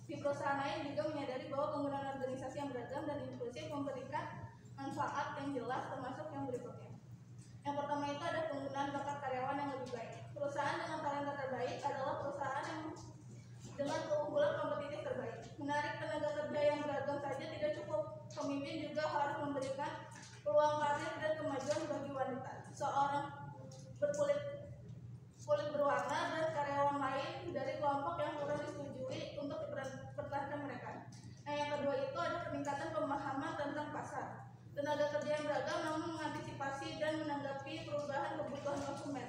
Si perusahaan lain juga menyadari bahwa penggunaan organisasi yang beragam dan inklusif memberikan manfaat yang jelas, termasuk yang berikutnya. Yang pertama itu ada penggunaan bakat karyawan yang lebih baik. Perusahaan dengan talenta terbaik adalah perusahaan yang dengan keunggulan kompetitif terbaik. Menarik tenaga kerja yang beragam saja tidak cukup. Pemimpin juga harus memberikan peluang karir dan kemajuan bagi wanita. Seorang berkulit berwarna dan karyawan lain dari kelompok yang kurang disetujui untuk dipertahankan mereka. Nah, yang kedua itu ada peningkatan pemahaman tentang pasar. Tenaga kerja yang beragam namun mengantisipasi dan menanggapi perubahan kebutuhan konsumen.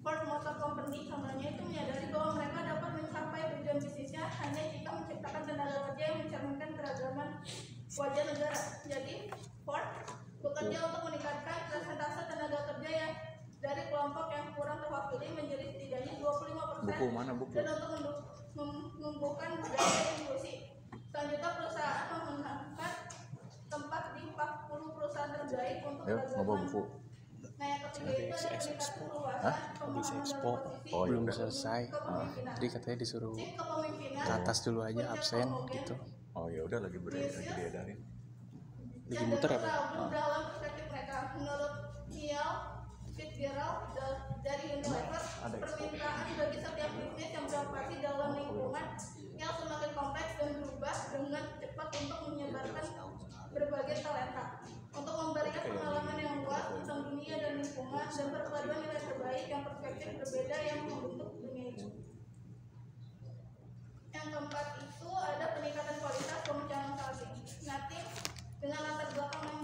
Ford Motor Company contohnya itu menyadari bahwa mereka dapat mencapai tujuan bisnisnya hanya jika menciptakan tenaga kerja yang mencerminkan keragaman wajah negara. Jadi Ford bekerja untuk meningkatkan persentase tenaga kerja yang dari kelompok yang kurang terwakili menjadi setidaknya 25% dan untuk menumbuhkan budaya inklusi. Selanjutnya perusahaan mengangkat tempat di 40 perusahaan terbaik untuk keragaman. Nah, yang ketiga itu ada peningkatan keluasan pemahaman dan posisi. Belum selesai. Jadi katanya disuruh ke atas dulu aja absen gitu. Oh ya udah lagi diedarin. Lagi muter apa? Dalam perspektif mereka, menurut Neil Fitzgerald dari Unilever, permintaan bagi setiap bisnis yang beroperasi dalam lingkungan yang semakin kompleks dan berubah dengan cepat untuk menyebarkan berbagai talenta, untuk memberikan pengalaman yang luas tentang dunia dan lingkungan dan perpaduan nilai terbaik yang perspektif berbeda yang membentuk dunia itu. Yang keempat itu ada peningkatan kualitas pemecahan salting. Natif dengan latar belakang yang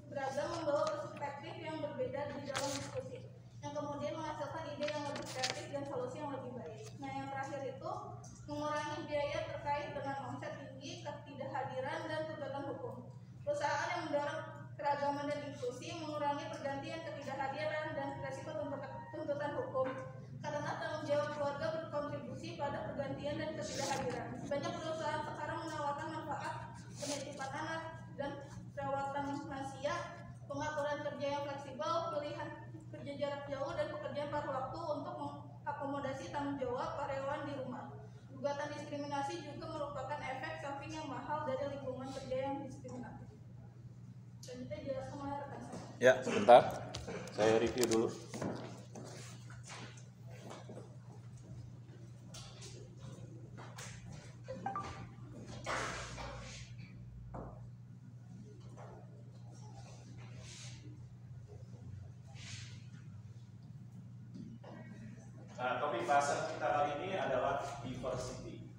beragam membawa perspektif yang berbeda di dalam diskusi, yang kemudian menghasilkan ide yang lebih kreatif dan solusi yang lebih baik. Nah, yang terakhir itu mengurangi biaya terkait dengan omset tinggi, ketidakhadiran dan tuntutan hukum. Perusahaan yang mendorong keragaman dan inklusi mengurangi pergantian, ketidakhadiran dan resiko tuntutan hukum karena tanggung jawab keluarga berkontribusi pada pergantian dan ketidakhadiran. Banyak perusahaan sekarang menawarkan manfaat penitipan anak dan perawatan lansia, pengaturan kerja yang fleksibel, pilihan kerja jarak jauh dan pekerjaan paruh waktu untuk mengakomodasi tanggung jawab karyawan di rumah. Gugatan diskriminasi juga merupakan efek samping yang mahal dari lingkungan kerja yang diskriminatif. Selanjutnya jelaskan oleh rekan saya. Ya, sebentar. Saya review dulu. Nah, topik bahasan kita kali ini adalah diversity.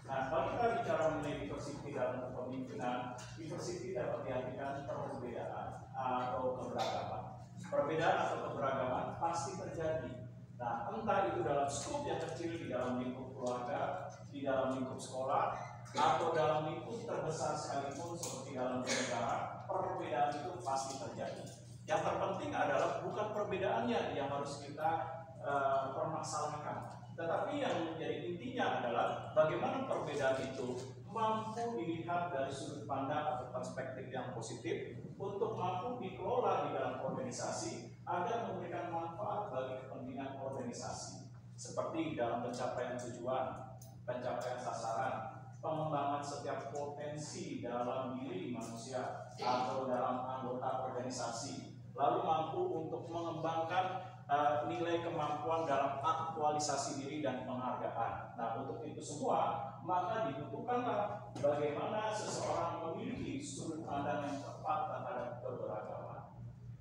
Nah, kalau kita bicara mengenai diversity dalam kepemimpinan, diversity dapat diartikan perbedaan atau keberagaman. Perbedaan atau keberagaman pasti terjadi. Nah, entah itu dalam skop yang kecil di dalam lingkup keluarga, di dalam lingkup sekolah, atau dalam lingkup terbesar sekalipun seperti dalam negara, perbedaan itu pasti terjadi. Yang terpenting adalah bukan perbedaannya yang harus kita permasalahkan, tetapi yang menjadi intinya adalah bagaimana perbedaan itu mampu dilihat dari sudut pandang atau perspektif yang positif untuk mampu dikelola di dalam organisasi agar memberikan manfaat bagi kepentingan organisasi, seperti dalam pencapaian tujuan, pencapaian sasaran, pengembangan setiap potensi dalam diri manusia atau dalam anggota organisasi, lalu mampu untuk mengembangkan nilai kemampuan dalam aktualisasi diri dan penghargaan. Nah, untuk itu semua, maka dibutuhkanlah bagaimana seseorang memiliki sudut pandang yang tepat terhadap keberagaman.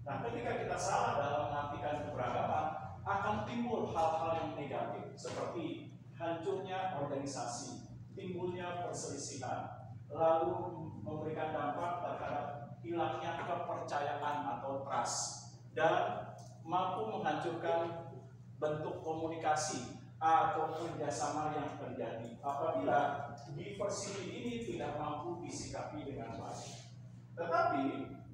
Nah, ketika kita salah dalam mengartikan keberagaman, akan timbul hal-hal yang negatif, seperti hancurnya organisasi, timbulnya perselisihan, lalu memberikan dampak terhadap hilangnya kepercayaan atau trust, dan mampu menghancurkan bentuk komunikasi atau kerjasama yang terjadi apabila diversity ini tidak mampu disikapi dengan baik. Tetapi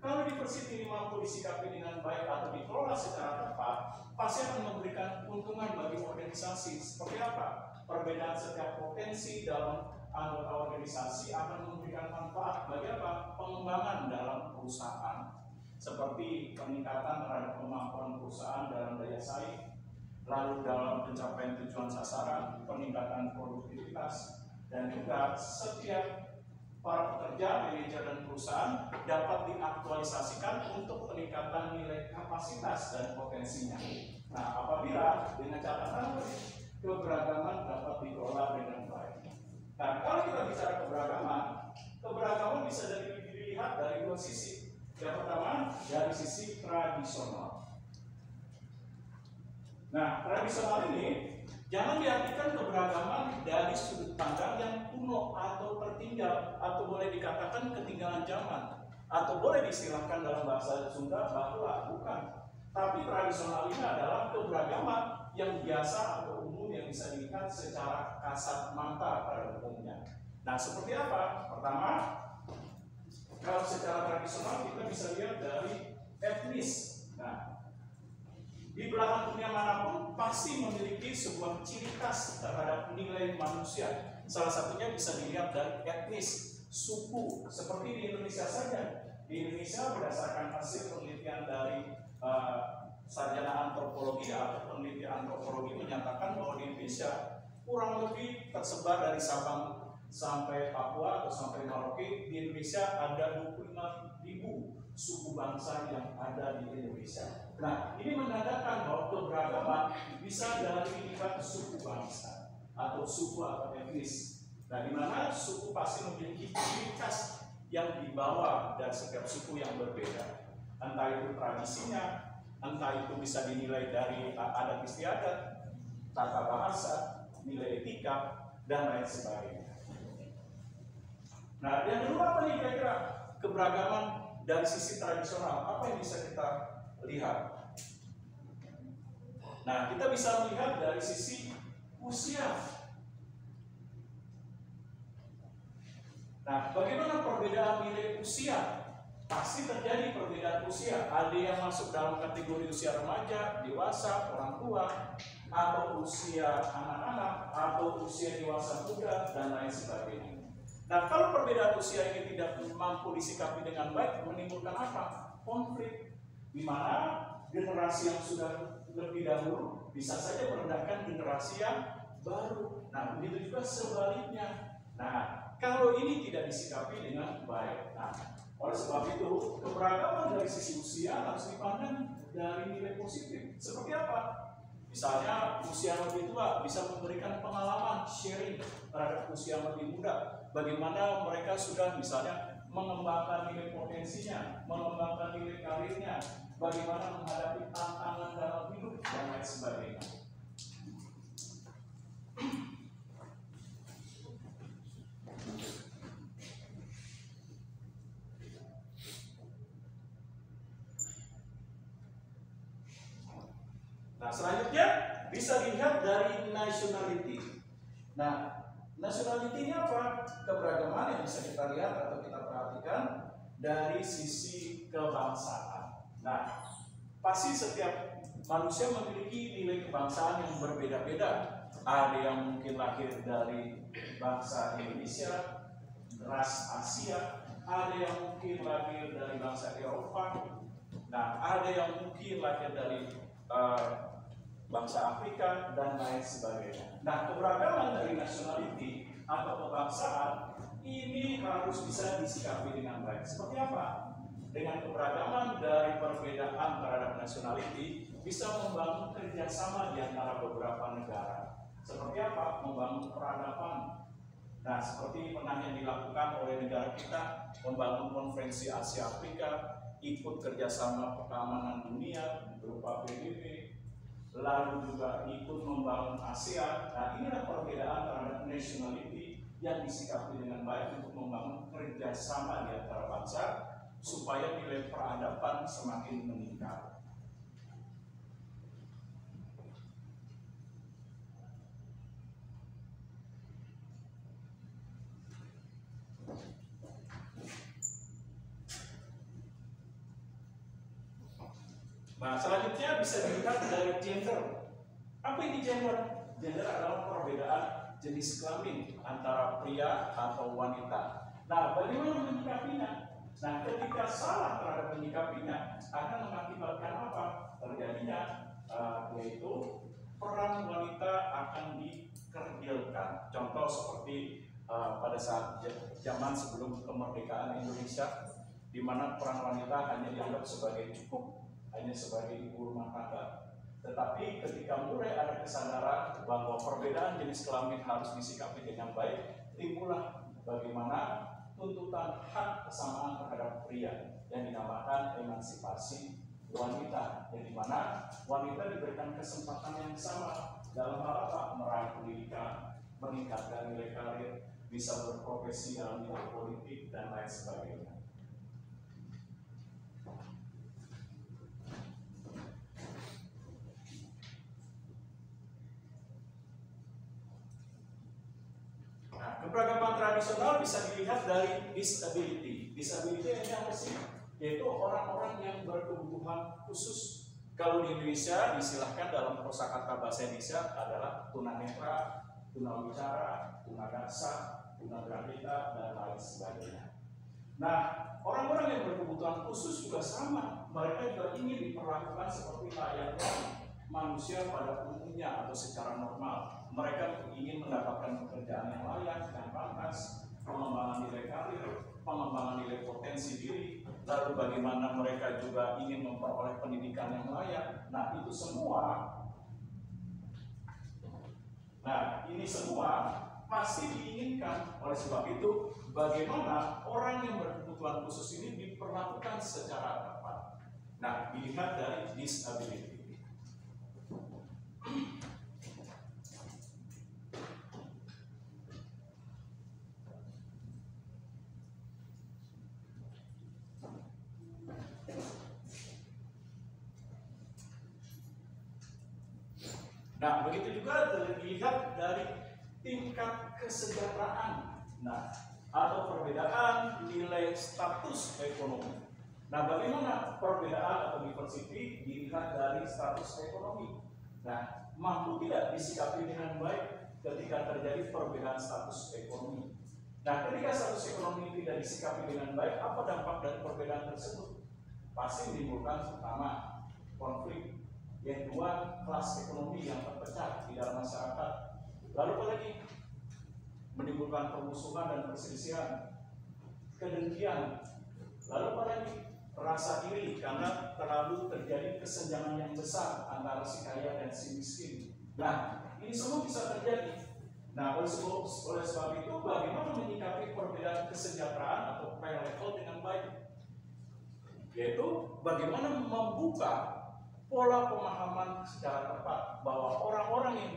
kalau diversity ini mampu disikapi dengan baik atau dikelola secara tepat, pasti akan memberikan keuntungan bagi organisasi. Seperti apa? Perbedaan setiap potensi dalam anggota organisasi akan memberikan manfaat bagi apa? Pengembangan dalam perusahaan, seperti peningkatan terhadap kemampuan perusahaan dalam daya saing, lalu dalam pencapaian tujuan sasaran, peningkatan produktivitas, dan juga setiap para pekerja, manajer dan perusahaan dapat diaktualisasikan untuk peningkatan nilai kapasitas dan potensinya. Nah, apabila dengan catatan keberagaman dapat dikelola dengan baik. Nah, kalau kita bicara keberagaman bisa dilihat dari dua sisi. Yang pertama dari sisi tradisional. Nah, tradisional ini jangan diartikan keberagaman dari sudut pandang yang kuno atau tertinggal, atau boleh dikatakan ketinggalan zaman, atau boleh diistilahkan dalam bahasa Sunda bahwa bukan. Tapi tradisional ini adalah keberagaman yang biasa atau umum yang bisa dilihat secara kasat mata pada umumnya. Nah, seperti apa? Pertama, kalau secara tradisional kita bisa lihat dari etnis. Nah, di belahan dunia manapun pasti memiliki sebuah ciri khas terhadap nilai manusia. Salah satunya bisa dilihat dari etnis, suku. Seperti di Indonesia saja. Di Indonesia berdasarkan hasil penelitian dari sarjana antropologi atau peneliti antropologi menyatakan bahwa di Indonesia kurang lebih tersebar dari Sabang sampai Papua atau sampai Merauke. Di Indonesia ada 25.000 suku bangsa yang ada di Indonesia. Nah, ini menandakan bahwa keberagaman bisa dari tingkat suku bangsa atau suku atau etnis. Nah, di mana suku pasti memiliki ciri khas yang dibawa dari setiap suku yang berbeda. Entah itu tradisinya, entah itu bisa dinilai dari adat istiadat, tata bahasa, nilai etika, dan lain sebagainya. Nah, yang kedua apa nih kira-kira keberagaman dari sisi tradisional? Apa yang bisa kita lihat? Nah, kita bisa melihat dari sisi usia. Nah, bagaimana perbedaan nilai usia? Pasti terjadi perbedaan usia. Ada yang masuk dalam kategori usia remaja, dewasa, orang tua, atau usia anak-anak, atau usia dewasa muda, dan lain sebagainya. Nah, kalau perbedaan usia ini tidak mampu disikapi dengan baik, menimbulkan apa? Konflik, di mana generasi yang sudah lebih dahulu bisa saja merendahkan generasi yang baru. Nah, begitu juga sebaliknya. Nah, kalau ini tidak disikapi dengan baik. Nah, oleh sebab itu, keberagaman dari sisi usia harus dipandang dari nilai positif. Seperti apa? Misalnya, usia lebih tua bisa memberikan pengalaman sharing terhadap usia lebih muda. Bagaimana mereka sudah misalnya mengembangkan nilai potensinya, mengembangkan nilai karirnya, bagaimana menghadapi tantangan dalam hidup, dan lain sebagainya. Nah, selanjutnya bisa dilihat dari nationality. Nah, nationality ini apa? Keberagaman yang bisa kita lihat atau kita perhatikan dari sisi kebangsaan. Nah, pasti setiap manusia memiliki nilai kebangsaan yang berbeda-beda. Ada yang mungkin lahir dari bangsa Indonesia, ras Asia, ada yang mungkin lahir dari bangsa Eropa. Nah, ada yang mungkin lahir dari bangsa Afrika, dan lain sebagainya. Nah, keberagaman dari nationality atau kebangsaan ini harus bisa disikapi dengan baik. Seperti apa? Dengan keberagaman dari perbedaan terhadap nationality bisa membangun kerjasama di antara beberapa negara. Seperti apa? Membangun peradaban. Nah, seperti pernah yang dilakukan oleh negara kita, membangun konferensi Asia Afrika, ikut kerjasama keamanan dunia berupa PBB, lalu juga ikut membangun ASEAN. Nah, inilah perbedaan terhadap nationality yang disikapi dengan baik untuk membangun kerjasama di antara bangsa supaya nilai peradaban semakin meningkat. Nah, selanjutnya bisa dilihat dari gender. Apa ini gender? Gender adalah perbedaan jenis kelamin antara pria atau wanita. Nah, bagaimana menyikapinya? Nah, ketika salah terhadap menyikapinya akan mengakibatkan apa? Terjadinya yaitu peran wanita akan dikerdilkan. Contoh seperti pada saat zaman sebelum kemerdekaan Indonesia, di mana peran wanita hanya dianggap sebagai cukup, hanya sebagai ibu rumah tangga. Tetapi ketika mulai ada kesadaran bahwa perbedaan jenis kelamin harus disikapi dengan baik, timbullah bagaimana tuntutan hak kesamaan terhadap pria yang dinamakan emansipasi wanita, yang dimana wanita diberikan kesempatan yang sama dalam hal apa? Meraih pendidikan, meningkatkan nilai karir, bisa berprofesi dalam bidang politik dan lain sebagainya. Nah, keberagaman tradisional bisa dilihat dari disability. Disability ini apa sih? Yaitu orang-orang yang berkebutuhan khusus. Kalau di Indonesia disilahkan dalam kosakata bahasa Indonesia adalah tunanetra, tunawicara, tunadaksa, tunagrahita, dan lain sebagainya. Nah, orang-orang yang berkebutuhan khusus juga sama. Mereka juga ingin diperlakukan seperti layaknya manusia pada umumnya atau secara normal. Mereka ingin mendapatkan pekerjaan yang layak dan pantas, pengembangan nilai karir, pengembangan nilai potensi diri, lalu bagaimana mereka juga ingin memperoleh pendidikan yang layak. Nah, itu semua, ini semua pasti diinginkan. Oleh sebab itu, bagaimana orang yang berkebutuhan khusus ini diperlakukan secara tepat. Nah, dilihat dari disability. Nah, begitu juga dilihat dari tingkat kesejahteraan, atau perbedaan nilai status ekonomi. Nah, bagaimana perbedaan atau diversity dilihat dari status ekonomi? Nah, mampu tidak disikapi dengan baik ketika terjadi perbedaan status ekonomi. Nah, ketika status ekonomi tidak disikapi dengan baik, apa dampak dari perbedaan tersebut? Pasti menimbulkan pertama konflik. Yang kedua, kelas ekonomi yang terpecah di dalam masyarakat. Lalu apa lagi? Menimbulkan permusuhan dan perselisihan, kedengkian. Lalu apa lagi? Rasa iri karena terlalu terjadi kesenjangan yang besar antara si kaya dan si miskin. Nah, ini semua bisa terjadi. Nah, oleh sebab itu, bagaimana menyikapi perbedaan kesejahteraan atau pay level dengan baik? Yaitu bagaimana membuka pola pemahaman secara tepat bahwa orang-orang yang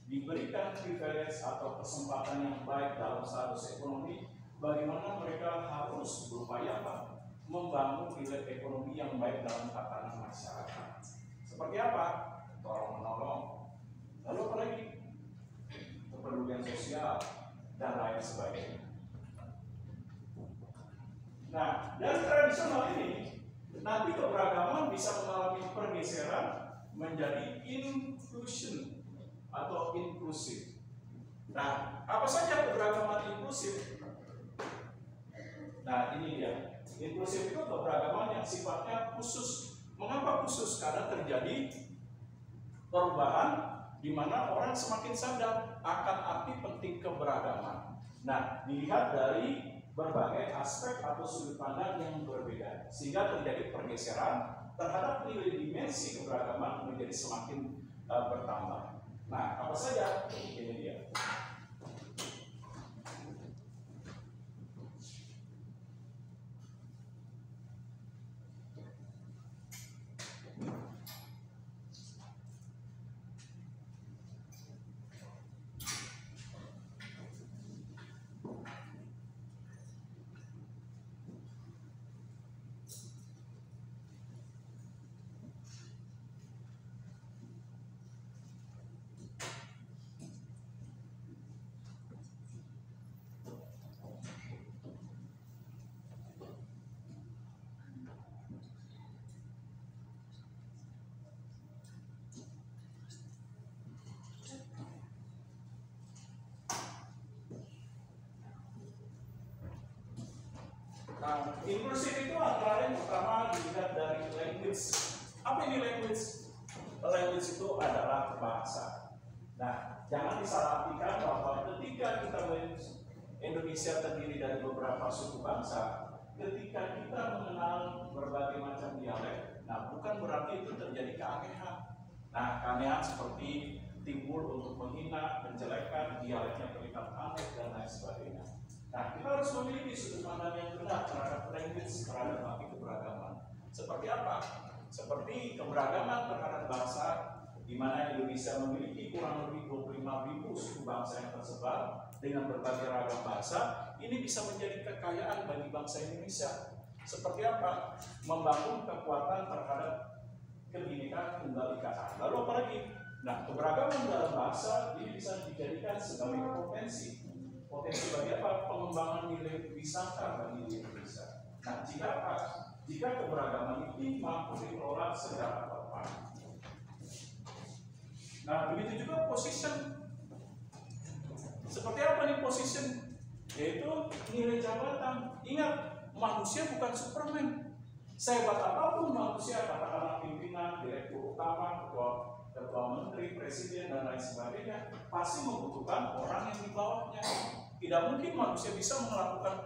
diberikan privilege atau kesempatan yang baik dalam status ekonomi, bagaimana mereka harus berupaya membangun nilai ekonomi yang baik dalam tatanan masyarakat. Seperti apa? Tolong menolong. Lalu apa lagi? Kepedulian sosial dan lain sebagainya. Nah, dari tradisional ini, nanti keberagaman bisa mengalami pergeseran menjadi inclusion atau inklusif. Nah, apa saja keberagaman inklusif? Nah, ini dia. Inklusif itu keberagaman yang sifatnya khusus. Mengapa khusus? Karena terjadi perubahan di mana orang semakin sadar akan arti penting keberagaman. Nah, dilihat dari berbagai aspek atau sudut pandang yang berbeda, sehingga terjadi pergeseran terhadap nilai dimensi keberagaman menjadi semakin bertambah. Nah, apa saja? Ini dia. Nah, inklusif itu antara lain pertama dilihat dari language. Apa ini language? Language itu adalah bahasa. Nah, jangan disalahartikan bahwa ketika kita Indonesia terdiri dari beberapa suku bangsa, ketika kita mengenal berbagai macam dialek, nah bukan berarti itu terjadi keanehan. Nah, keanehan seperti timbul untuk menghina, menjelekan, dialeknya terlihat aneh, dan lain sebagainya. Nah, kita harus memiliki sudut pandang yang benar terhadap language, terhadap arti keberagaman. Seperti apa? Seperti keberagaman terhadap bangsa, di mana Indonesia memiliki kurang lebih 25.000 suku bangsa yang tersebar dengan berbagai ragam bahasa. Ini bisa menjadi kekayaan bagi bangsa Indonesia. Seperti apa? Membangun kekuatan terhadap kebinekaan tunggal ika. Lalu apa lagi? Nah, keberagaman dalam bahasa ini bisa dijadikan sebagai potensi. Potensi bagi apa? Pengembangan nilai wisata bagi Indonesia. Nah, jika apa? Jika keberagaman ini mampu dikelola secara tepat. Nah, begitu juga position. Seperti apa nih position? Yaitu nilai jabatan. Ingat, manusia bukan Superman. Sehebat apapun manusia, katakanlah pimpinan, direktur utama, ketua menteri, presiden, dan lain sebagainya, pasti membutuhkan orang yang di bawahnya. Tidak mungkin manusia bisa melakukan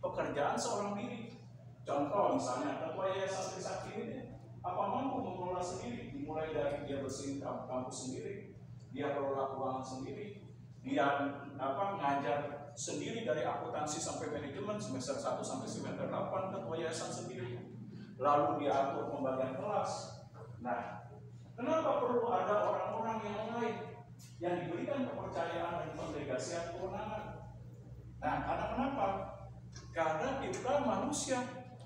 pekerjaan seorang diri. Contoh misalnya, ketua yayasan Trisakti ini, apa mampu mengelola sendiri? Dimulai dari dia bersihin kampus sendiri, dia kelola keuangan sendiri, dia ngajar sendiri dari akuntansi sampai manajemen semester 1 sampai semester 8, ketua yayasan sendiri. Lalu dia atur pembagian kelas. Nah, kenapa perlu ada orang-orang yang lain yang diberikan kepercayaan dan pendelegasian kewenangan? Nah, karena kenapa? Karena kita manusia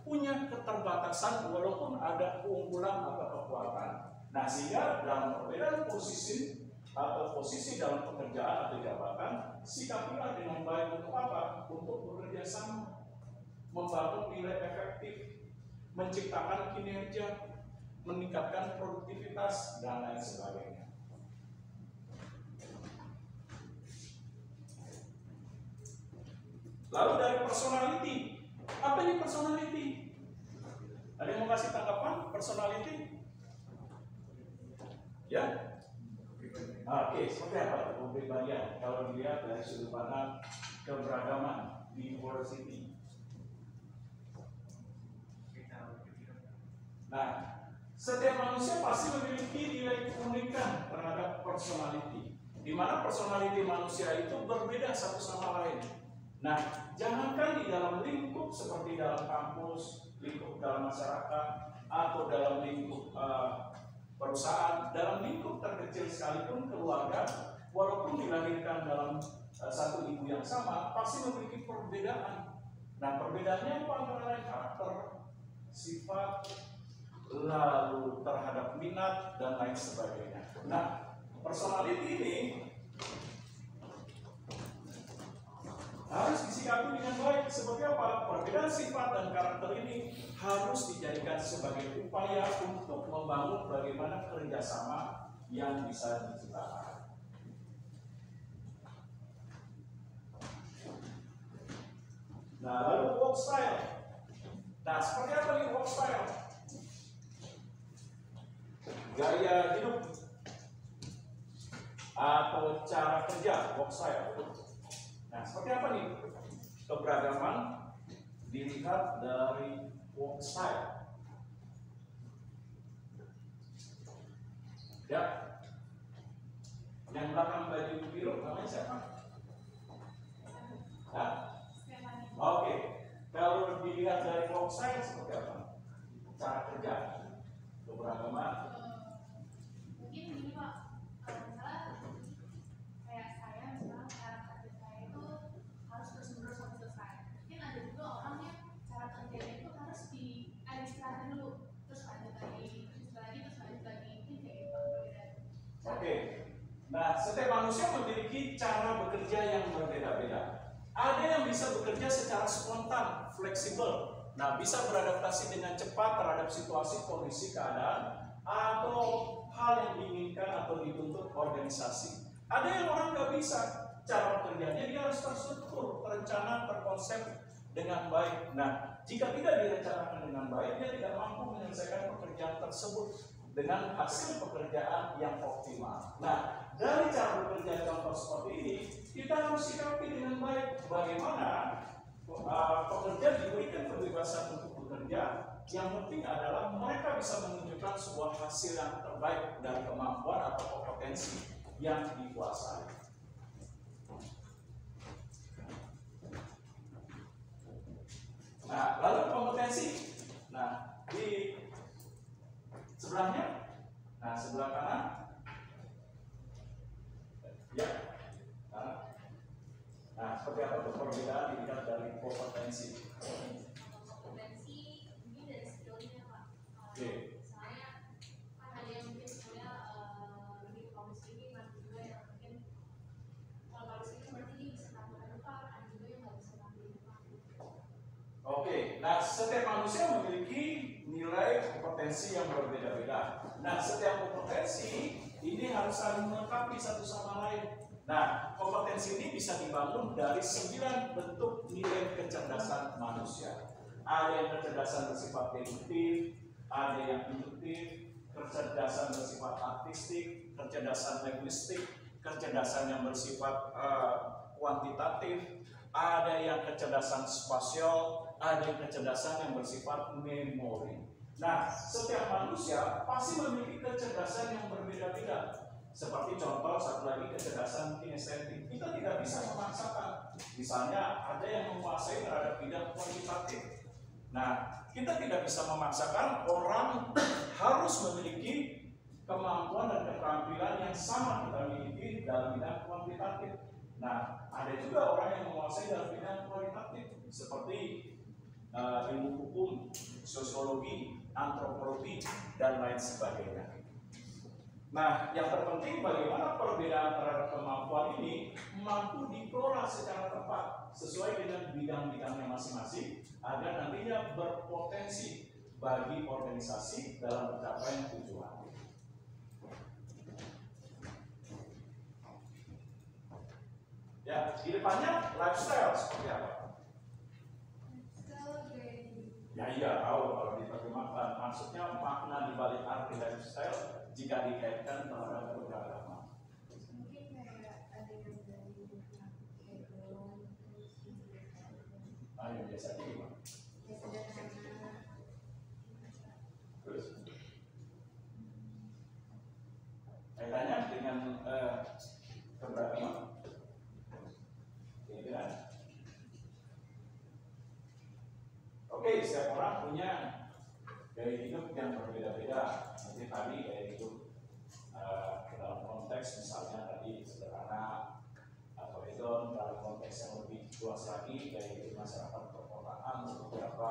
punya keterbatasan walaupun ada keunggulan atau kekuatan. Nah, sehingga dalam perbedaan posisi atau posisi dalam pekerjaan atau jabatan, sikapilah dengan baik untuk apa? Untuk bekerja sama, membangun nilai efektif, menciptakan kinerja, meningkatkan produktivitas, dan lain sebagainya. Lalu dari personality, apa ini personality? Ada yang mau kasih tanggapan personality? Ya? Oke, seperti apa kepribadian kalau dilihat dari sudut pandang keberagaman diversity? Nah, setiap manusia pasti memiliki nilai keunikan terhadap personality, di mana personality manusia itu berbeda satu sama lain. Nah, jangankan di dalam lingkup seperti dalam kampus, lingkup dalam masyarakat, atau dalam lingkup perusahaan, dalam lingkup terkecil sekalipun keluarga, walaupun dilahirkan dalam satu ibu yang sama, pasti memiliki perbedaan. Nah, perbedaannya apa antara lain? Karakter, sifat, lalu terhadap minat, dan lain sebagainya. Nah, personality ini harus disikapi dengan baik. Seperti apa? Perbedaan sifat dan karakter ini harus dijadikan sebagai upaya untuk membangun bagaimana kerjasama yang bisa diciptakan. Nah, lalu work style. Nah, seperti apa nih work style? Gaya hidup atau cara kerja, work style. Nah, seperti apa nih? Keberagaman dilihat dari work style. Ya, yang belakang baju biru namanya siapa? Hah? Oke, kalau dilihat dari work style seperti apa? Cara kerja, keberagaman. Mungkin ini Pak, misalnya kayak saya, misalnya cara kerja saya itu harus terus-menerus sampai selesai. Mungkin ada juga orang yang cara kerjanya itu harus diadministrasi dulu, terus lanjut lagi, terus lanjut lagi, ini kayak gitu perbedaan. Oke, nah setiap manusia memiliki cara bekerja yang berbeda-beda. Ada yang bisa bekerja secara spontan, fleksibel. Nah, bisa beradaptasi dengan cepat terhadap situasi, kondisi, keadaan, atau hal yang diinginkan atau dituntut organisasi. Ada yang orang nggak bisa, cara bekerjanya dia harus terstruktur, terencana, terkonsep dengan baik. Nah, jika tidak direncanakan dengan baik, dia tidak mampu menyelesaikan pekerjaan tersebut dengan hasil pekerjaan yang optimal. Nah, dari cara bekerja contoh seperti ini, kita harus sikapi dengan baik bagaimana pekerja diberikan kebebasan untuk bekerja. Yang penting adalah mereka bisa menunjukkan sebuah hasil yang terbaik dari kemampuan atau kompetensi yang dikuasai. Nah, lalu kompetensi. Nah, di sebelahnya, nah sebelah kanan, ya. Nah, seperti apa tuh perbedaan dilihat dari kompetensi? Kompetensi ini dari skillnya Pak. Oke. Misalnya kan ada yang mungkin skillnya lebih public speaking, ada juga yang mungkin kalau public speaking berarti dia bisa tampil di depan, ada juga yang nggak bisa tampil di depan. Oke, nah setiap manusia memiliki nilai kompetensi yang berbeda-beda. Nah, setiap kompetensi ini harus saling melengkapi satu sama lain. Nah, kompetensi ini bisa dibangun dari 9 bentuk nilai kecerdasan manusia. Ada yang kecerdasan bersifat deduktif, ada yang induktif, kecerdasan bersifat artistik, kecerdasan linguistik, kecerdasan yang bersifat kuantitatif, ada yang kecerdasan spasial, ada yang kecerdasan yang bersifat memori. Nah, setiap manusia pasti memiliki kecerdasan yang berbeda-beda. Seperti contoh satu lagi kecerdasan kinestetik. Kita tidak bisa memaksakan. Misalnya ada yang menguasai terhadap bidang kuantitatif. Nah, kita tidak bisa memaksakan orang harus memiliki kemampuan dan keterampilan yang sama kita miliki dalam bidang kuantitatif. Nah, ada juga orang yang menguasai dalam bidang kualitatif seperti ilmu hukum, sosiologi, antropologi, dan lain sebagainya. Nah, yang terpenting bagaimana perbedaan terhadap kemampuan ini mampu dikelola secara tepat sesuai dengan bidang-bidangnya masing-masing agar nantinya berpotensi bagi organisasi dalam pencapaian tujuan. Ya, di depannya lifestyle seperti apa? Ya iya, tahu kalau diterjemahkan maksudnya makna di balik arti lifestyle jika dikaitkan terhadap beragama. Mungkin kayak ada yang dari Ayo biasa gimana? ya sederhana. Terus kaitannya dengan keberagaman. Ya, kan? Oke, setiap orang punya gaya hidup yang berbeda-beda. Nanti tadi gaya hidup dalam konteks misalnya tadi sederhana atau hedon, dalam konteks yang lebih luas lagi gaya hidup masyarakat perkotaan seperti apa,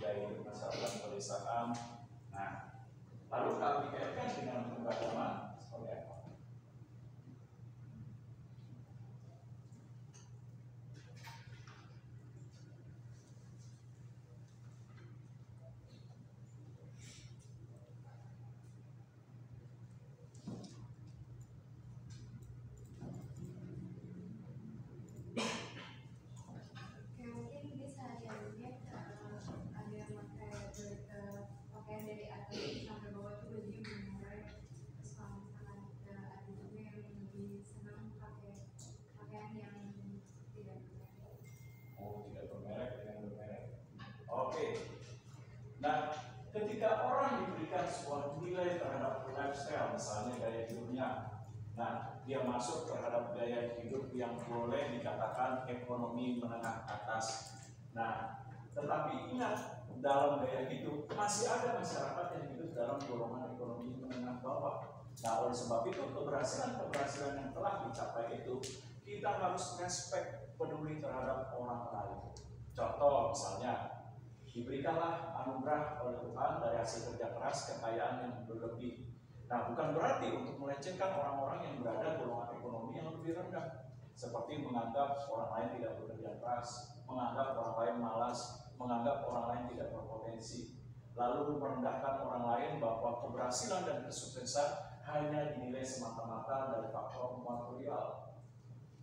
gaya hidup masyarakat pedesaan. Nah, lalu kalau dikaitkan dengan keberagaman seperti apa? Pakaian dari atas sampai bawah itu bajunya benar-benar. Terus kalau misalkan ada juga yang lebih senang pakai pakaian yang tidak bermerek. Oh, tidak bermerek dengan bermerek. Oke. Nah, ketika orang diberikan sebuah nilai terhadap lifestyle, misalnya gaya hidupnya, nah dia masuk terhadap gaya hidup yang boleh dikatakan ekonomi menengah atas. Nah, tetapi ingat, dalam gaya hidup masih ada masyarakat yang hidup dalam golongan ekonomi menengah bawah. Nah, oleh sebab itu keberhasilan yang telah dicapai itu kita harus respect, peduli terhadap orang lain. Contoh misalnya, diberikanlah anugerah oleh Tuhan dari hasil kerja keras kekayaan yang berlebih. Nah, bukan berarti untuk melecehkan orang-orang yang berada golongan ekonomi yang lebih rendah, seperti menganggap orang lain tidak bekerja keras, menganggap orang lain malas, menganggap orang lain tidak berpotensi, lalu merendahkan orang lain bahwa keberhasilan dan kesuksesan hanya dinilai semata-mata dari faktor material.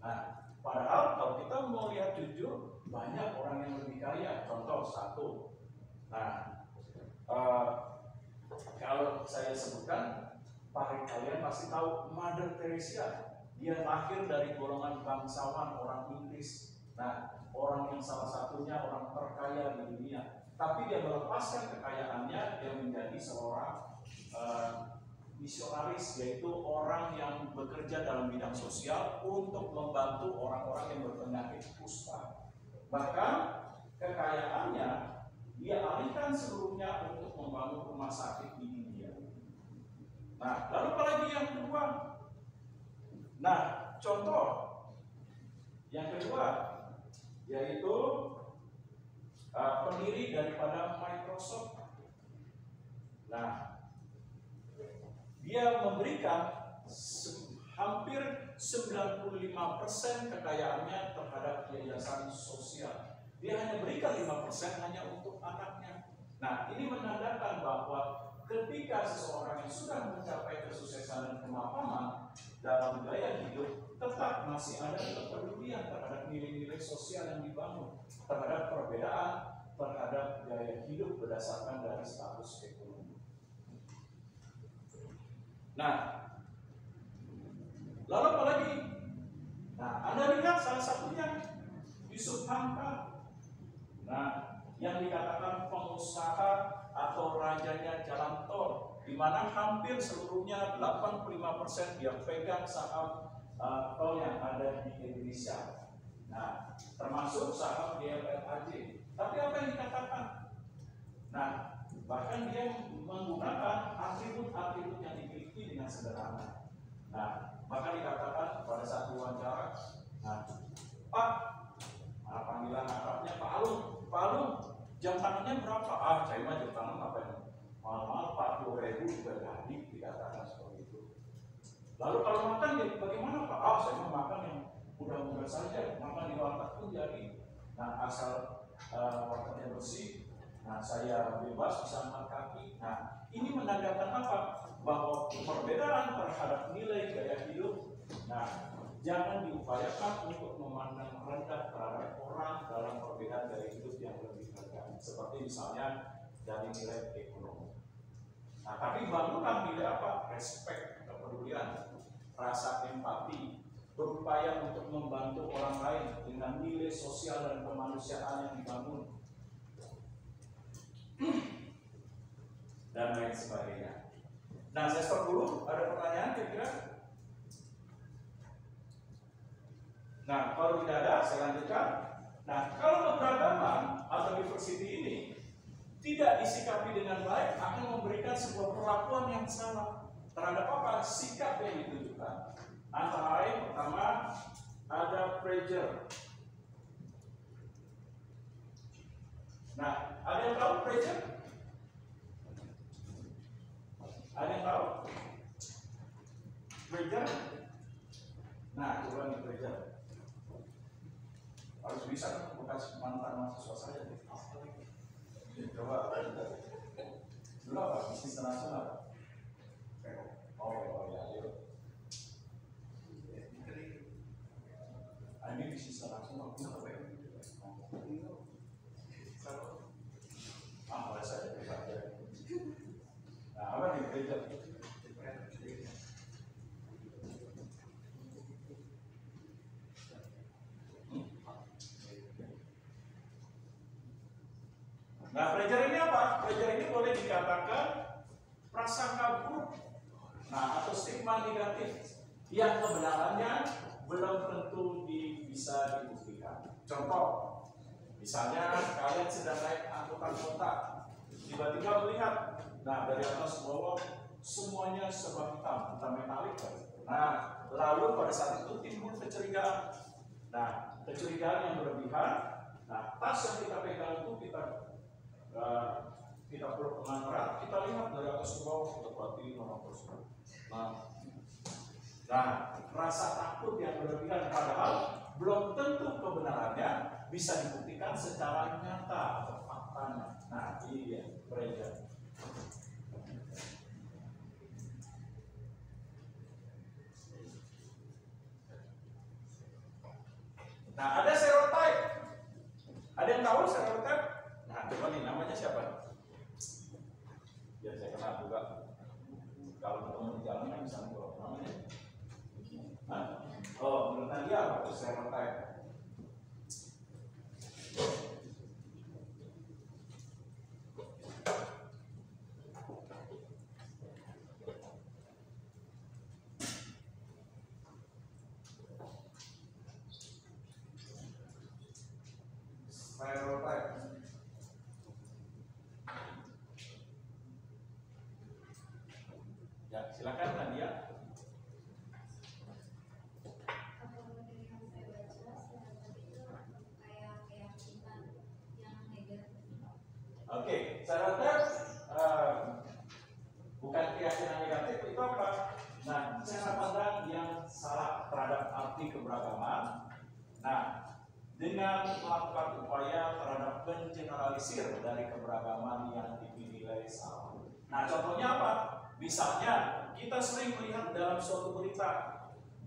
Nah, padahal kalau kita mau lihat jujur, banyak orang yang lebih kaya. Contoh satu, nah kalau saya sebutkan, kalian pasti tahu Mother Teresa. Dia lahir dari golongan bangsawan orang Inggris. Nah, orang yang salah satunya orang terkaya di dunia, tapi dia melepaskan kekayaannya, dia menjadi seorang misionaris, yaitu orang yang bekerja dalam bidang sosial untuk membantu orang-orang yang berpenyakit kusta. Bahkan kekayaannya dia alihkan seluruhnya untuk membangun rumah sakit di India. Nah, lalu apalagi yang kedua? Nah, contoh yang kedua yaitu pendiri daripada Microsoft. Nah, dia memberikan hampir 95% kekayaannya terhadap yayasan sosial. Dia hanya berikan 5% hanya untuk anaknya. Nah, ini menandakan bahwa ketika seseorang yang sudah mencapai kesuksesan dan kemapanan dalam gaya hidup, tetap masih ada kepedulian terhadap nilai-nilai sosial yang dibangun, terhadap perbedaan, terhadap gaya hidup berdasarkan dari status ekonomi. Nah, lalu apa lagi? Nah, Anda lihat salah satunya Yusuf Hamka. Nah, yang dikatakan pengusaha atau rajanya jalan tol, di mana hampir seluruhnya 85% dia pegang saham tol yang ada di Indonesia. Nah, termasuk saham GLLAJ. Tapi apa yang dikatakan? Nah, bahkan dia menggunakan atribut-atribut yang dimiliki dengan sederhana. Nah, bahkan dikatakan pada saat wawancara, nah, Pak, panggilan akrabnya Pak Alun, jam tangannya berapa? Saya mah jam tangan apa yang mahal-mahal 40.000 juga jadi, dikatakan seperti itu. Lalu kalau makan ya bagaimana Pak? Saya mau makan yang mudah-mudah saja, makan di warteg pun jadi. Nah, asal wartegnya bersih, nah saya bebas bisa angkat kaki. Nah, ini menandakan apa? Bahwa perbedaan terhadap nilai gaya hidup, nah jangan diupayakan untuk memandang rendah terhadap orang dalam perbedaan gaya hidup yang lebih rendah. Seperti misalnya dari nilai ekonomi. Nah, tapi bangunlah nilai apa? Respect, kepedulian, rasa empati, berupaya untuk membantu orang lain dengan nilai sosial dan kemanusiaan yang dibangun, dan lain sebagainya. Nah, saya stop dulu. Ada pertanyaan kira-kira? Nah, kalau tidak ada, saya lanjutkan. Nah, kalau keberagaman atau diversity ini tidak disikapi dengan baik, akan memberikan sebuah perlakuan yang salah terhadap apa? Sikap yang ditunjukkan. Antara lain, pertama ada pressure. Nah, ada yang tahu pressure? Ada yang tahu? Pressure? Nah, coba nih pressure. Harus bisa, bukan mantan mahasiswa saya. Coba. Dulu apa? Bisnis internasional. Oh ya, yuk. Ini bisnis internasional. Boleh saja bisa. Nah, apa nih pressure? Nah, pressure ini apa? Pressure ini boleh dikatakan prasangka buruk, nah atau stigma negatif yang kebenarannya belum tentu bisa dibuktikan. Contoh, misalnya kalian sedang naik angkutan kota, tiba-tiba melihat, nah dari atas bawah semuanya serba hitam metalik. Nah, lalu pada saat itu timbul kecurigaan. Nah, kecurigaan yang berlebihan. Nah, tas yang kita pegang itu kita perlu pengantar, kita lihat dari atas ke bawah, kita perhatiin orang tersebut. Nah, rasa takut yang berlebihan, padahal belum tentu kebenarannya bisa dibuktikan secara nyata atau faktanya. Nah, ini dia pressure. Nah, ada stereotype. Ada yang tahu stereotype? Nah, coba nih, namanya siapa? Biar saya kenal juga. Kalau ketemu di jalan kan bisa ngobrol. Namanya? Oh, menurut dia apa itu stereotype? stereotype. Ya, silakan Nadia. Kalau dari yang saya baca, stereotip itu kayak keyakinan yang negatif. Oke, stereotype bukan keyakinan negatif itu apa? Nah, cara pandang yang salah terhadap arti keberagaman. Nah, dengan melakukan upaya terhadap pengeneralisir dari keberagaman yang dinilai salah. Nah, contohnya apa? Misalnya, kita sering melihat dalam suatu berita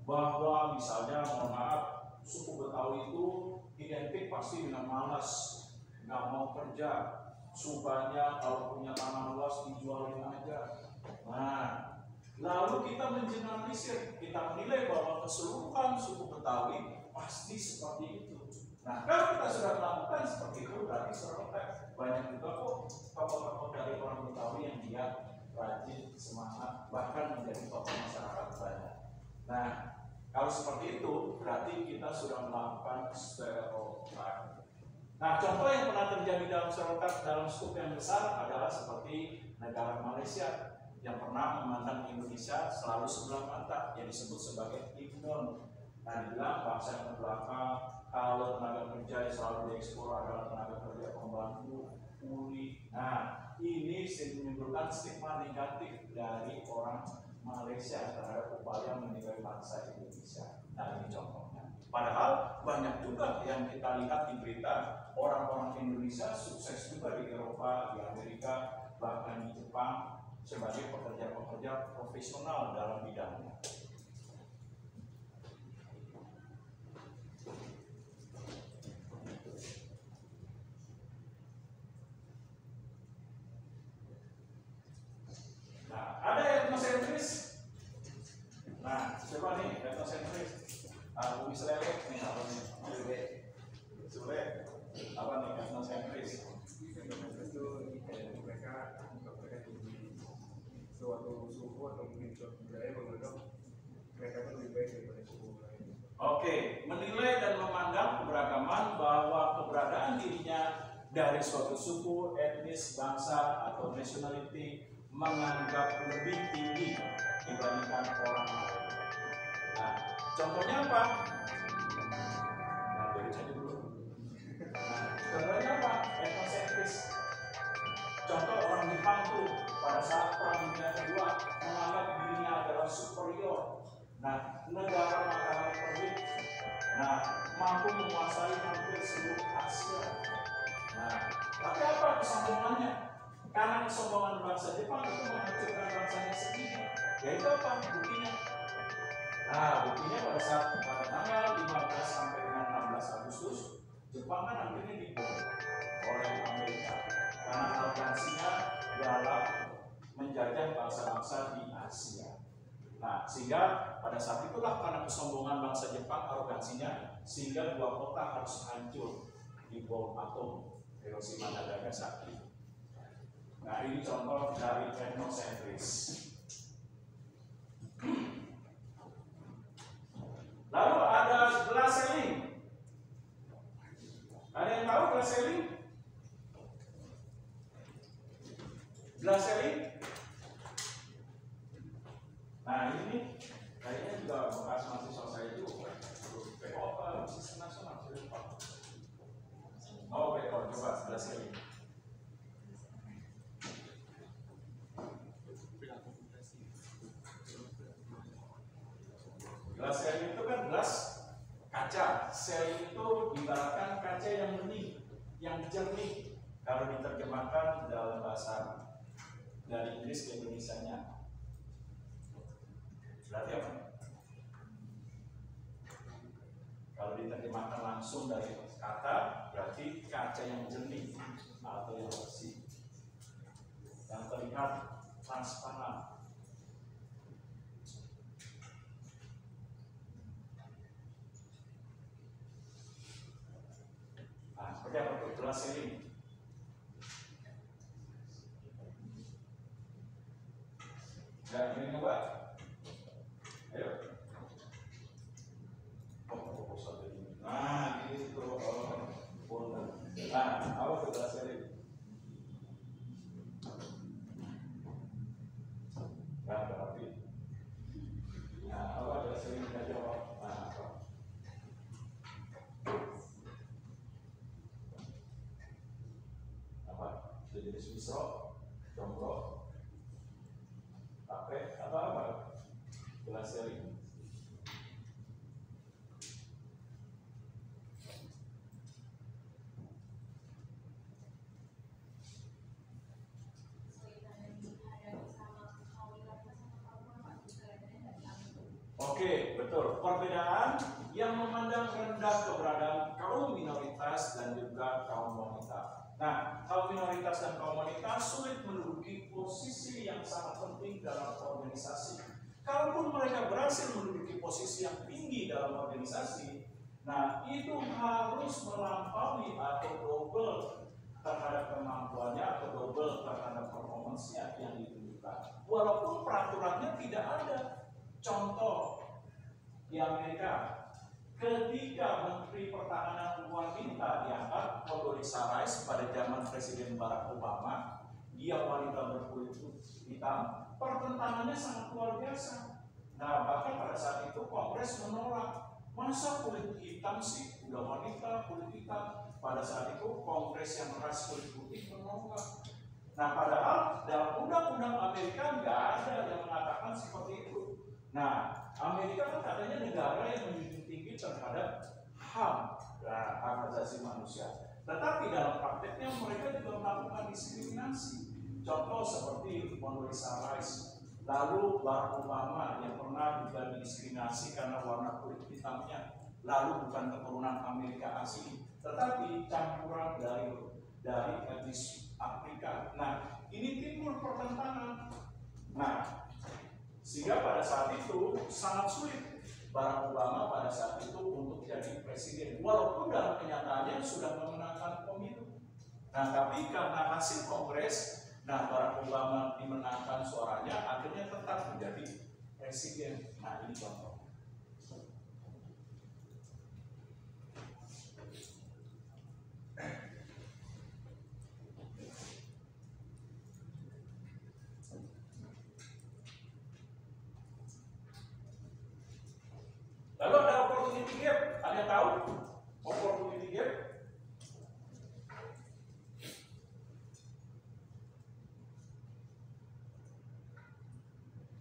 bahwa misalnya, mohon maaf, suku Betawi itu identik pasti dengan malas, nggak mau kerja, sukanya kalau punya tanah luas dijualin aja. Nah, lalu kita mengeneralisir, kita menilai bahwa keseluruhan suku Betawi pasti seperti itu. Nah, kalau kita sudah melakukan seperti itu, berarti stereotip. Banyak juga kok tokoh-tokoh dari orang Betawi yang dia rajin, semangat, bahkan menjadi tokoh masyarakat banyak. Nah, kalau seperti itu, berarti kita sudah melakukan stereotip. Nah, contoh yang pernah terjadi dalam stereotip dalam skup yang besar adalah seperti negara Malaysia yang pernah memandang Indonesia selalu sebelah mata, yang disebut sebagai ignorant. Nah, dibilang bangsa yang terbelakang, kalau tenaga kerja yang selalu diekspor adalah tenaga kerja pembantu, kuli. Nah, ini menimbulkan stigma negatif dari orang Malaysia terhadap upaya menilai bangsa Indonesia. Nah, ini contohnya. Padahal banyak juga yang kita lihat di berita, orang-orang Indonesia sukses juga di Eropa, di Amerika, bahkan di Jepang sebagai pekerja-pekerja profesional dalam bidangnya. Nah, ada etnosentris. Nah, siapa nih etnosentris? Bumi Selewek nih, apa nih? Sule. Apa nih etnosentris? Itu mereka di suatu suku atau mungkin suatu budaya menganggap mereka itu lebih baik daripada suku lain. Oke, menilai dan memandang keberagaman bahwa keberadaan dirinya dari suatu suku, etnis, bangsa atau nationality menganggap lebih tinggi dibandingkan orang lain. Nah, contohnya apa? Nah, dari aja dulu. Nah, contohnya apa? Etnosentris. Contoh orang Jepang tuh pada saat Perang Dunia Kedua menganggap dirinya adalah superior. Nah, negara matahari terbit. Nah, mampu menguasai hampir seluruh Asia. Nah, tapi apa kesombongannya? Karena kesombongan bangsa Jepang itu menghancurkan bangsanya sendiri. Yaitu apa? Buktinya. Nah, buktinya pada saat pada tanggal 15 sampai dengan 16 Agustus, Jepang kan akhirnya dibom oleh Amerika karena arogansinya dalam menjajah bangsa-bangsa di Asia. Nah, sehingga pada saat itulah karena kesombongan bangsa Jepang, arogansinya, sehingga dua kota harus hancur di bom atom Hiroshima dan Nagasaki. Nah, ini contoh dari etnosentris. Lalu ada glass ceiling. Ada yang tahu glass ceiling? Glass ceiling? Nah, ini kayaknya juga bekas mahasiswa saya juga. PO sistem nasional. Oh, PO coba glass ceiling. Gelas ceiling itu kan gelas kaca. Ceiling itu ibaratkan kaca yang bening, yang jernih. Kalau diterjemahkan dalam bahasa dari Inggris ke Indonesianya, berarti apa? Kalau diterjemahkan langsung dari kata, berarti kaca yang jernih atau yang bersih, yang terlihat transparan. Nah, seperti apa tuh gelas ceiling? Ya, ini coba. Ayo. Oh, fokus aja ini. Nah, gitu. Oh, Nah, apa itu belas sharing? Nah, berarti. Nah, apa belas sharing kita jawab? Nah, apa? Apa? Sejenis misro, jomblo, apa? Belas sharing. Oke, betul. Perbedaan yang memandang rendah keberadaan kaum minoritas dan juga kaum wanita. Nah, kaum minoritas dan kaum wanita sulit menduduki posisi yang sangat penting dalam organisasi. Kalaupun mereka berhasil menduduki posisi yang tinggi dalam organisasi, nah itu harus melampaui atau double terhadap kemampuannya atau double terhadap performance-nya yang ditunjukkan. Walaupun peraturannya tidak ada. Contoh di Amerika, ketika Menteri Pertahanan wanita diangkat Condoleezza Rice pada zaman Presiden Barack Obama, dia wanita berkulit hitam, pertentangannya sangat luar biasa. Nah, bahkan pada saat itu Kongres menolak, masa kulit hitam sih, udah wanita kulit hitam. Pada saat itu Kongres yang ras kulit putih menolak. Nah, padahal dalam undang-undang Amerika nggak ada yang mengatakan seperti itu. Nah, Amerika kan katanya negara yang menjunjung tinggi terhadap HAM, hak asasi manusia. Tetapi dalam prakteknya mereka juga melakukan diskriminasi. Contoh seperti Condoleezza Rice, lalu Barack Obama yang pernah juga didiskriminasi karena warna kulit hitamnya, lalu bukan keturunan Amerika asli, tetapi campuran dari etnis Afrika. Nah, ini timbul pertentangan. Nah, sehingga pada saat itu sangat sulit Barack Obama pada saat itu untuk jadi presiden, walaupun dalam kenyataannya sudah memenangkan pemilu. Nah, tapi karena hasil Kongres, nah Barack Obama dimenangkan suaranya, akhirnya tetap menjadi presiden. Nah, ini contoh. Lalu ada opportunity gap, ada yang tahu opportunity gap?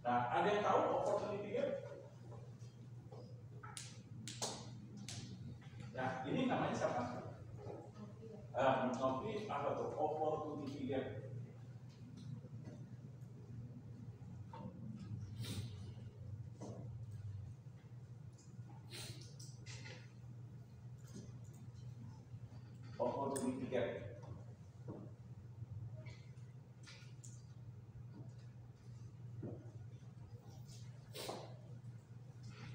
Nah, ada yang tahu opportunity gap? Nah, ini namanya siapa? Nopi apa tuh? Opportunity gap. Opportunity gap.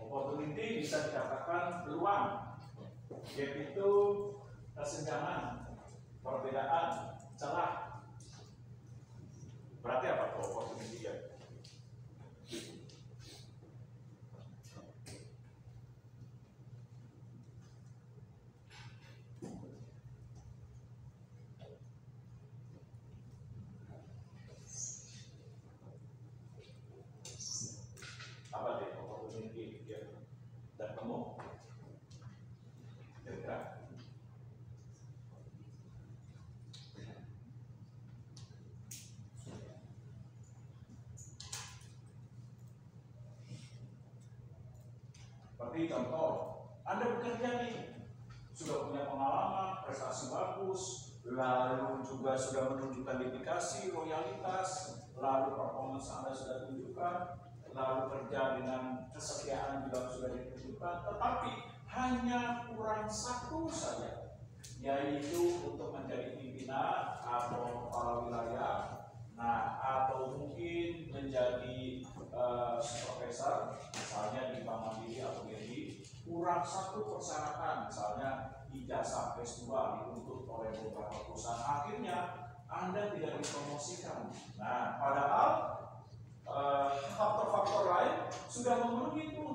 Opportunity bisa dikatakan peluang. Gap itu kesenjangan, perbedaan, celah. Berarti apa tuh opportunity gap? Apa deh opportunity gap? Dan kamu kira-kira? Seperti contoh, Anda bekerja nih, sudah punya pengalaman, prestasi bagus, lalu juga sudah menunjukkan dedikasi, loyalitas, lalu performance Anda sudah tunjukkan, lalu kerja dengan kesetiaan juga sudah ditunjukkan, tetapi hanya kurang satu saja, yaitu untuk menjadi pimpinan atau kepala wilayah, nah atau mungkin menjadi supervisor, misalnya di Bank Mandiri atau BRI, kurang satu persyaratan, misalnya ijazah S2 dituntut oleh beberapa perusahaan, akhirnya Anda tidak dipromosikan. Nah, padahal faktor-faktor lain sudah memenuhi itu,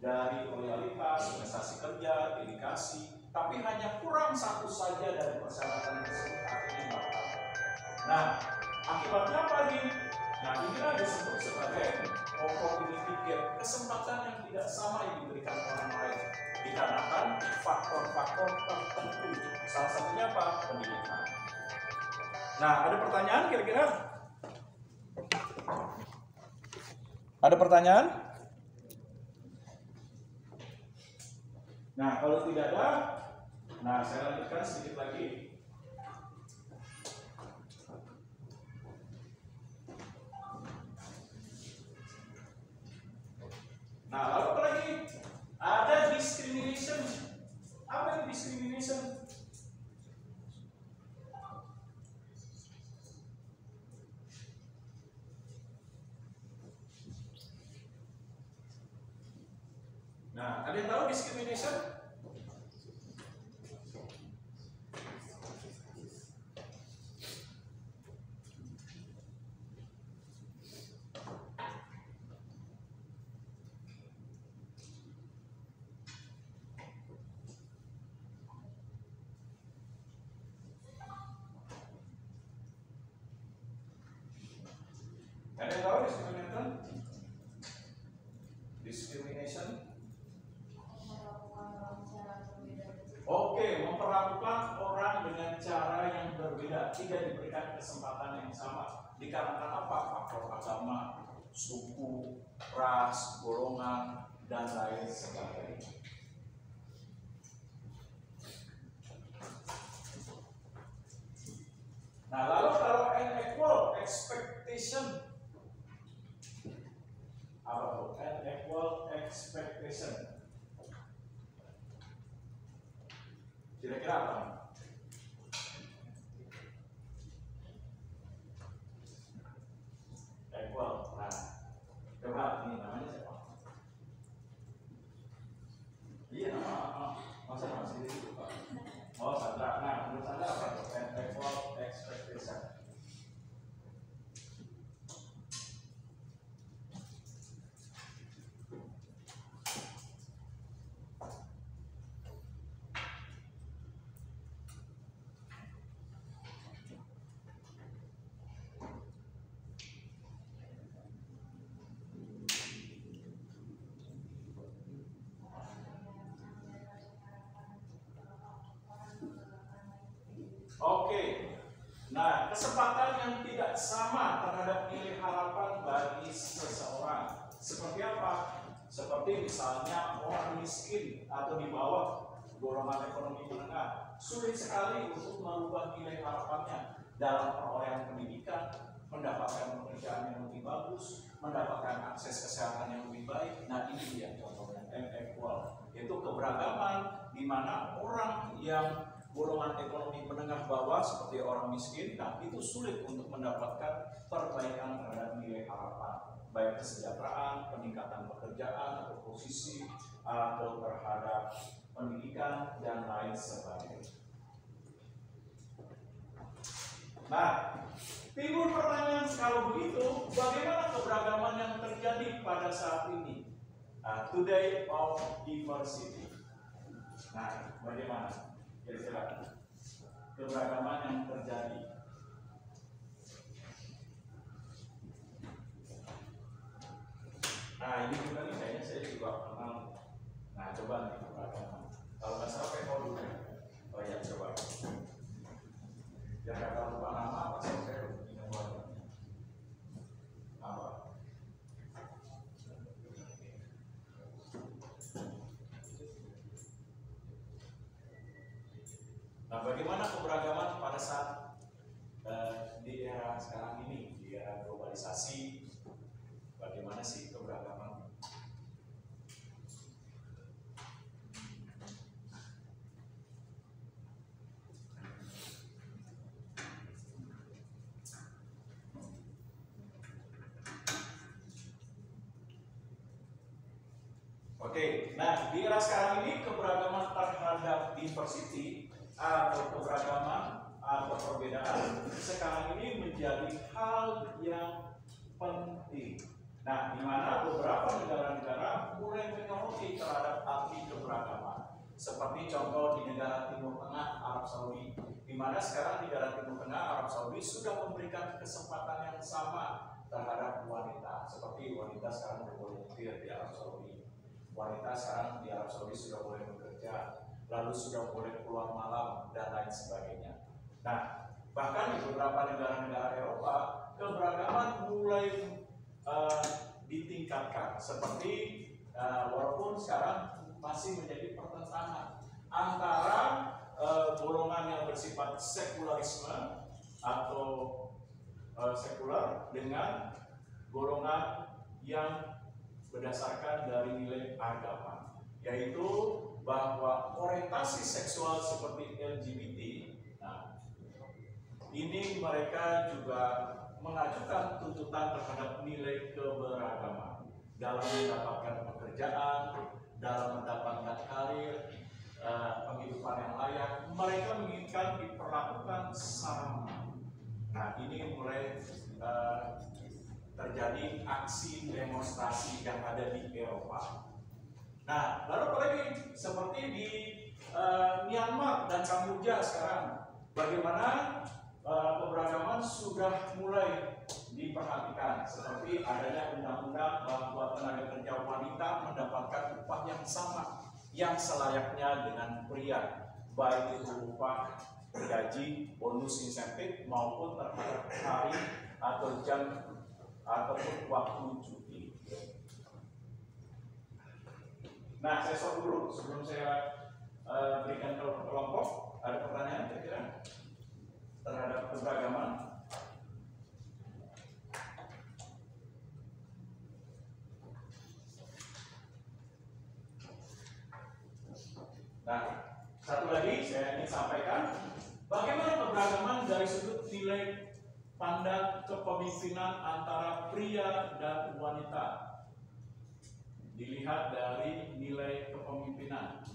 dari loyalitas, prestasi kerja, dedikasi, tapi hanya kurang satu saja dari persyaratan Salah satunya apa? Pendidikan. Nah, ada pertanyaan kira-kira? Ada pertanyaan? Nah, kalau tidak ada, nah saya lanjutkan sedikit lagi. Nah, lalu apa lagi? Ada discrimination. Apa itu discrimination? Nah, ada yang tahu discrimination? Ada yang tahu discrimination? Discrimination? Oke, memperlakukan orang dengan cara yang berbeda, tidak diberikan kesempatan yang sama. Dikarenakan apa? Faktor agama, suku, ras, golongan, dan lain sebagainya. Nah, lalu kalau unequal expectation, apa tuh? Unequal expectation. Kira-kira apa? Equal. Nah, coba ini namanya siapa? Iya, nama masa masih itu Pak. Oh, Sandra. Nah, menurut Anda apa itu? Unequal expectation. Oke, nah kesempatan yang tidak sama terhadap nilai harapan bagi seseorang seperti apa? Seperti misalnya orang miskin atau di bawah golongan ekonomi menengah sulit sekali untuk merubah nilai harapannya dalam perolehan pendidikan, mendapatkan pekerjaan yang lebih bagus, mendapatkan akses kesehatan yang lebih baik. Nah ini dia contohnya unequal, yaitu keberagaman di mana orang yang golongan ekonomi menengah bawah seperti orang miskin, nah itu sulit untuk mendapatkan perbaikan terhadap nilai harapan, baik kesejahteraan, peningkatan pekerjaan atau posisi, atau terhadap pendidikan dan lain sebagainya. Nah, timbul pertanyaan kalau begitu, bagaimana keberagaman yang terjadi pada saat ini? Today of diversity. Nah, bagaimana? Kira-kira keberagaman yang terjadi. Nah ini juga nih kayaknya saya juga kenal. Nah coba nih keberagaman. Kalau nggak salah kayak dulu. Oh ya coba. Jangan kalau lupa nama apa saya ingat wajahnya. Apa? Nah, bagaimana keberagaman pada saat di era sekarang ini, di era globalisasi, bagaimana sih keberagaman? Oke, nah di era sekarang ini keberagaman terhadap diversity atau keberagaman atau perbedaan sekarang ini menjadi hal yang penting. Nah, di mana beberapa negara-negara mulai menyoroti terhadap arti keberagaman. Seperti contoh di negara Timur Tengah, Arab Saudi, di mana sekarang negara Timur Tengah, Arab Saudi sudah memberikan kesempatan yang sama terhadap wanita. Seperti wanita sekarang boleh nyetir di Arab Saudi. Wanita sekarang di Arab Saudi sudah boleh bekerja. lalu sudah boleh keluar malam dan lain sebagainya. Nah, bahkan di beberapa negara-negara Eropa keberagaman mulai ditingkatkan, seperti walaupun sekarang masih menjadi pertentangan antara golongan yang bersifat sekularisme atau sekular dengan golongan yang berdasarkan dari nilai agama, yaitu bahwa orientasi seksual seperti LGBT. Nah, ini mereka juga mengajukan tuntutan terhadap nilai keberagaman dalam mendapatkan pekerjaan, dalam mendapatkan karir, penghidupan yang layak. Mereka menginginkan diperlakukan sama. Nah, ini mulai terjadi aksi demonstrasi yang ada di Eropa. Nah, lalu apalagi seperti di Myanmar dan Kamboja sekarang, bagaimana keberagaman sudah mulai diperhatikan, seperti adanya undang-undang bahwa tenaga kerja wanita mendapatkan upah yang sama, yang selayaknya dengan pria, baik itu upah, gaji, bonus insentif maupun terhadap hari atau jam ataupun waktu cuti. Nah, saya stop dulu sebelum saya berikan ke kelompok. Ada pertanyaan kira-kira terhadap keberagaman? Nah, satu lagi saya ingin sampaikan, bagaimana keberagaman dari sudut nilai pandang kepemimpinan antara pria dan wanita. Dilihat dari nilai kepemimpinan.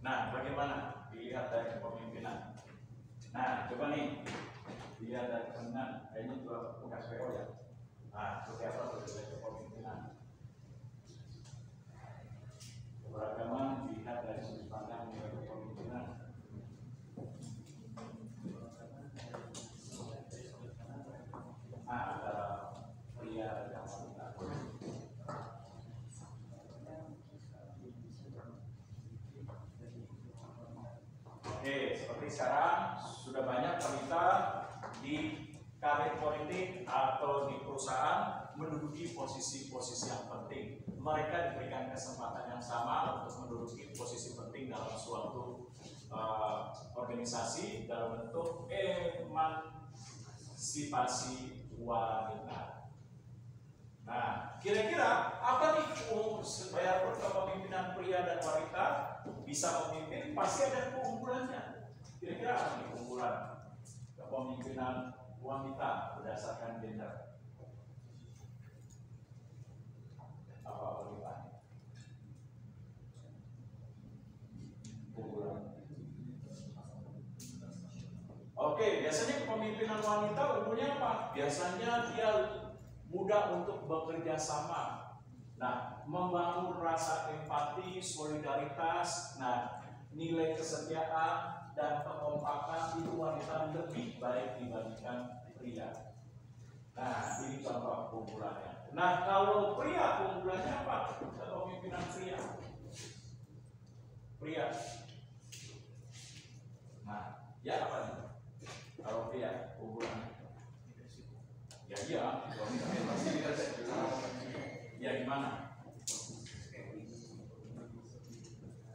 Nah, bagaimana dilihat dari kepemimpinan? Nah, coba nih dilihat dari kepemimpinan. Ini juga bekas PO ya. Nah, seperti apa nilai kepemimpinan? Keberagaman dilihat dari sudut pandang nilai kepemimpinan. Antara pria dan wanita. Oke, seperti sekarang sudah banyak wanita di karir politik atau di perusahaan menduduki posisi-posisi yang penting. Mereka diberikan kesempatan yang sama untuk menduduki posisi penting dalam suatu organisasi dalam bentuk emansipasi wanita. Nah, kira-kira apa nih supaya kepemimpinan pria dan wanita bisa memimpin? Pasti ada keunggulannya. Kira-kira apa nih keunggulan kepemimpinan wanita berdasarkan gender? Apa keunggulannya? Keunggulan. Oke, biasanya kepemimpinan wanita umumnya apa? Biasanya dia mudah untuk bekerja sama. Nah, membangun rasa empati, solidaritas, nah, nilai kesetiaan dan kekompakan itu wanita lebih baik dibandingkan pria. Nah, ini contoh keunggulannya. Nah, kalau pria keunggulannya apa? Kepemimpinan pria. Pria. Nah, ya apa nih? Kalau pria keunggulannya? Ya iya, ya gimana?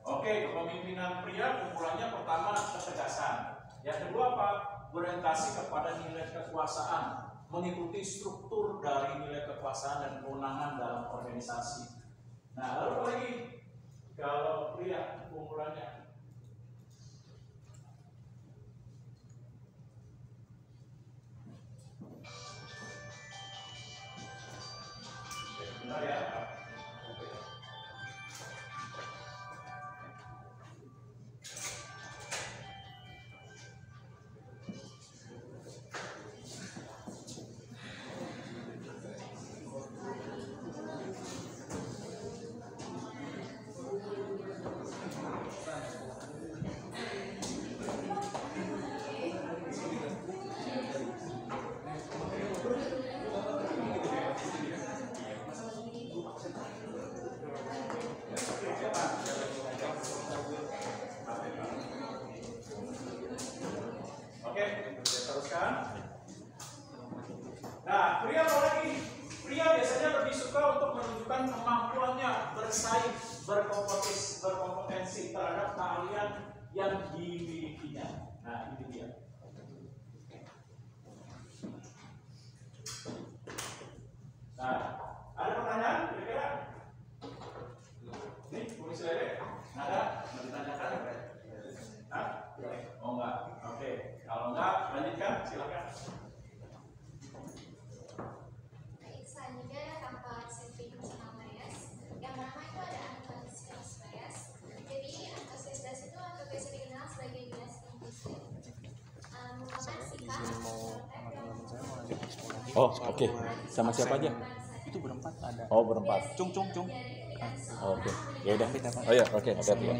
Oke, kepemimpinan pria keunggulannya pertama ketegasan. Yang kedua apa? Berorientasi kepada nilai kekuasaan, mengikuti struktur dari nilai kekuasaan dan kewenangan dalam organisasi. Nah, lalu lagi kalau pria keunggulannya benar ya? terhadap keahlian yang dimilikinya. Nah, ini dia. Nah, ada pertanyaan kira-kira? Nih, tulis lele. Ada? Mau ditanyakan? Hah? Oh enggak. Oke. Kalau enggak, lanjutkan. Silakan. Selanjutnya tampak saving sama bias. Yang pertama itu ada antusias bias. Jadi antusias itu atau biasa dikenal sebagai bias implicit. Merupakan sikap Oh, oke. Sama siapa aja? Itu berempat ada. Oh, berempat. Cung. Oh, oke. Ya udah. Oh ya, oke. Hati-hati ya.